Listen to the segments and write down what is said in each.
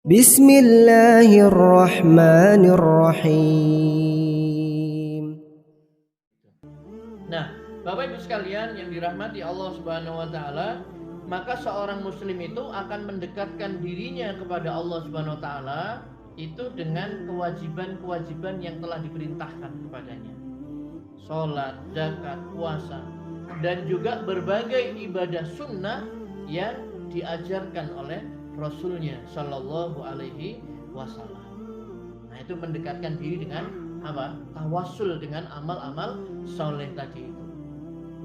Bismillahirrahmanirrahim. Nah, Bapak Ibu sekalian yang dirahmati Allah Subhanahu wa taala, maka seorang muslim itu akan mendekatkan dirinya kepada Allah Subhanahu wa taala itu dengan kewajiban-kewajiban yang telah diperintahkan kepadanya. Salat, zakat, puasa, dan juga berbagai ibadah sunnah yang diajarkan oleh Rasulnya Shallallahu Alaihi Wasallam. Nah, itu mendekatkan diri dengan apa? Tawassul dengan amal-amal soleh tadi itu,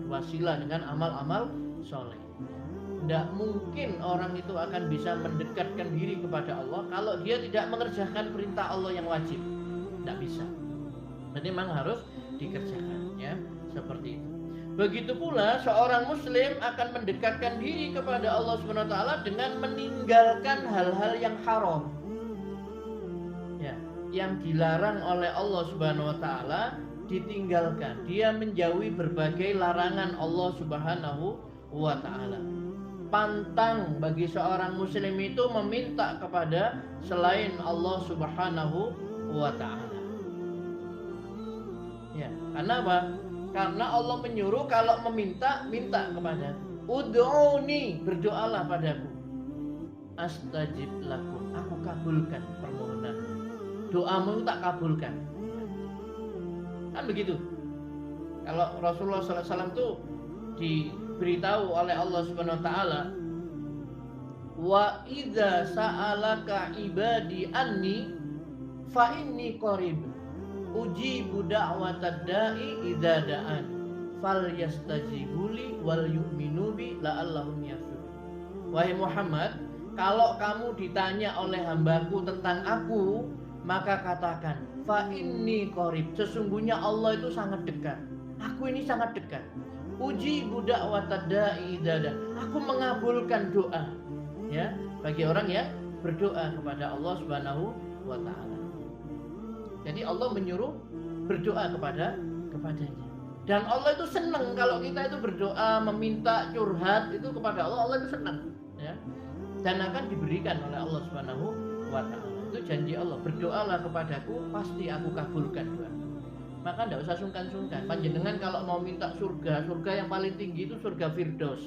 berwasilah dengan amal-amal soleh. Tidak mungkin orang itu akan bisa mendekatkan diri kepada Allah kalau dia tidak mengerjakan perintah Allah yang wajib. Tidak bisa. Jadi memang harus dikerjakan, ya, seperti itu. Begitu pula seorang muslim akan mendekatkan diri kepada Allah Subhanahu wa taala dengan meninggalkan hal-hal yang haram. Ya, yang dilarang oleh Allah Subhanahu wa taala ditinggalkan. Dia menjauhi berbagai larangan Allah Subhanahu wa taala. Pantang bagi seorang muslim itu meminta kepada selain Allah Subhanahu wa taala. Ya, karena apa? Karena Allah menyuruh kalau meminta, minta kepada ud'uni, berdoalah padaku. Astajib lakum, aku kabulkan permohonan. Doamu tak kabulkan. Kan begitu. Kalau Rasulullah SAW itu diberitahu oleh Allah Subhanahu wa taala, wa idza sa'alaka ibadi anni fa inni qarib ujibu da'watad da'i idza da'an falyastajibuli wal yu'minu bi la'allahum yarshudun. Wahai Muhammad, kalau kamu ditanya oleh hambaku tentang aku, maka katakan fa inni qarib, sesungguhnya Allah itu sangat dekat. Aku ini sangat dekat. Ujibu da'watad da'i idza da'an, aku mengabulkan doa, ya, bagi orang yang berdoa kepada Allah Subhanahu wa taala. Jadi Allah menyuruh berdoa kepadanya. Dan Allah itu senang kalau kita itu berdoa, meminta, curhat itu kepada Allah. Allah itu senang, ya. Dan akan diberikan oleh Allah Subhanahu wa taala. Itu janji Allah, berdoalah kepadaku, pasti aku kabulkan doa. Maka tidak usah sungkan-sungkan. Panjenengan kalau mau minta surga, surga yang paling tinggi itu surga Firdaus.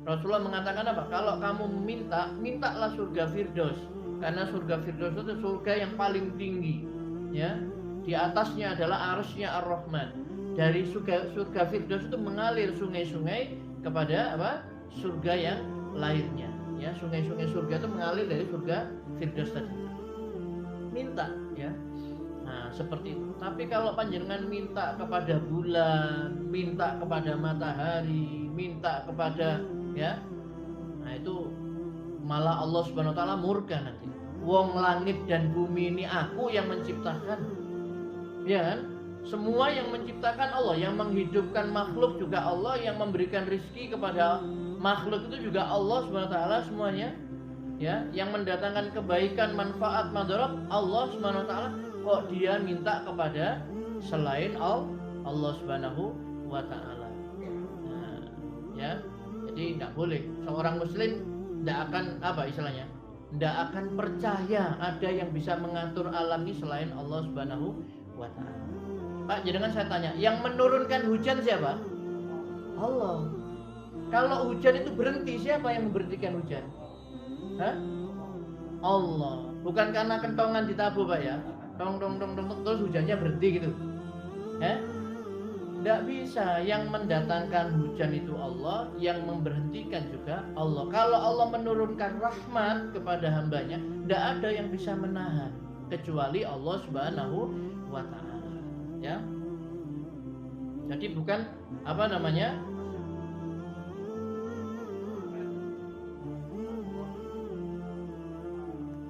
Rasulullah mengatakan apa? Kalau kamu minta, mintalah surga Firdaus. Karena surga Firdaus itu surga yang paling tinggi. Ya, di atasnya adalah arsy-Nya Ar-Rahman. Dari surga Firdaus itu mengalir sungai-sungai kepada apa? Surga yang lainnya. Ya, sungai-sungai surga itu mengalir dari surga Firdaus tadi. Minta, ya. Nah, seperti itu. Tapi kalau panjenengan minta kepada bulan, minta kepada matahari, minta kepada, ya, nah itu malah Allah Subhanahu wa taala murka nanti. Wong langit dan bumi ini aku yang menciptakan, ya kan? Semua yang menciptakan Allah, yang menghidupkan makhluk juga Allah, yang memberikan rezeki kepada makhluk itu juga Allah Subhanahu wa taala semuanya, ya, yang mendatangkan kebaikan, manfaat, madarat Allah Subhanahu wa taala. Kok dia minta kepada selain Allah Subhanahu wa taala. Nah, ya. Jadi tidak boleh seorang muslim tidak akan apa istilahnya? Tidak akan percaya ada yang bisa mengatur alam ini selain Allah Subhanahu wa taala. Pak, jangan saya tanya, yang menurunkan hujan siapa? Allah. Kalau hujan itu berhenti, siapa yang memberhentikan hujan? Hah? Allah. Bukan karena kentongan ditabuh, Pak, ya. Dong terus hujannya berhenti gitu. Tidak bisa. Yang mendatangkan hujan itu Allah, yang memberhentikan juga Allah. Kalau Allah menurunkan rahmat kepada hambanya, tidak ada yang bisa menahan kecuali Allah Subhanahu wa taala. Ya. Jadi bukan apa namanya?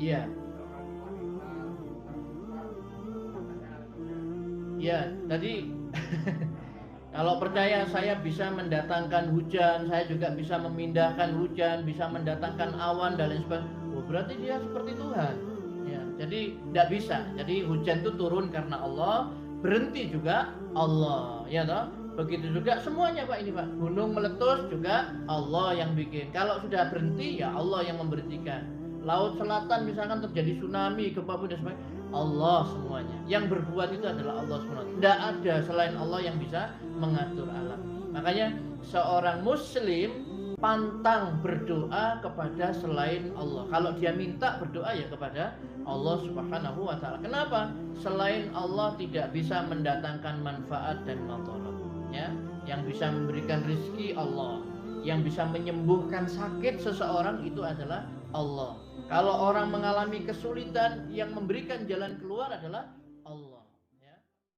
Iya. Ya, tadi kalau percaya saya bisa mendatangkan hujan, saya juga bisa memindahkan hujan, bisa mendatangkan awan dan lain sebagainya. Oh, berarti dia seperti Tuhan. Ya, jadi tidak bisa. Jadi hujan itu turun karena Allah, berhenti juga Allah, ya toh? Begitu juga semuanya Pak ini Pak. Gunung meletus juga Allah yang bikin. Kalau sudah berhenti ya Allah yang memberhentikan. Laut Selatan misalkan terjadi tsunami, gempa bumi dan sebagainya, Allah semuanya. Yang berbuat itu adalah Allah SWT. Tidak ada selain Allah yang bisa mengatur alam. Makanya seorang muslim pantang berdoa kepada selain Allah. Kalau dia minta berdoa ya kepada Allah Subhanahu wa taala. Kenapa? Selain Allah tidak bisa mendatangkan manfaat dan madarat. Ya, yang bisa memberikan rezeki Allah, yang bisa menyembuhkan sakit seseorang itu adalah Allah. Kalau orang mengalami kesulitan, yang memberikan jalan keluar adalah